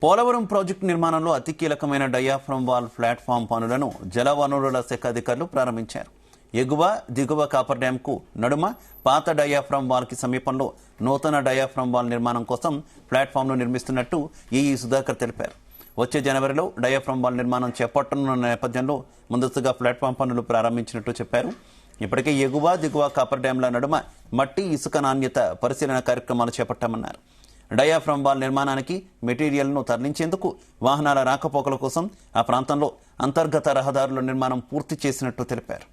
Polavaram project నిర్మాణంలో అతి కీలకమైన డయాఫ్రమ్ వాల్ ప్లాట్ఫామ్ పనులను జలవనరుల శాఖ అధికారులు ప్రారంభించారు. ఎగువ దిగువ కాపర్ డ్యాంకు నడుమ పాత డయాఫ్రమ్ వాల్ కి సమీపంలో నూతన డయాఫ్రమ్ వాల్ నిర్మాణం కోసం ప్లాట్ఫామ్ ను నిర్మిస్తున్నట్టు ఈఈ సుధాకర్ తెలిపారు. వచ్చే జనవరిలో డయాఫ్రమ్ వాల్ నిర్మాణం చేపట్టనున్న నేపథ్యంలో ముందస్తుగా ప్లాట్ఫామ్ పనులు ప్రారంభించినట్టు చెప్పారు. ఇప్పటికే ఎగువ దిగువ కాపర్ డ్యాంల నడుమ మట్టి ఇసుక నాణ్యత పరిశీలన కార్యక్రమాలు చేపట్టామన్నారు. డయాఫ్రమ్ వాల్ నిర్మాణానికి మెటీరియల్ను తరలించేందుకు వాహనాల రాకపోకల కోసం ఆ ప్రాంతంలో అంతర్గత రహదారుల నిర్మాణం పూర్తి చేసినట్టు తెలిపారు.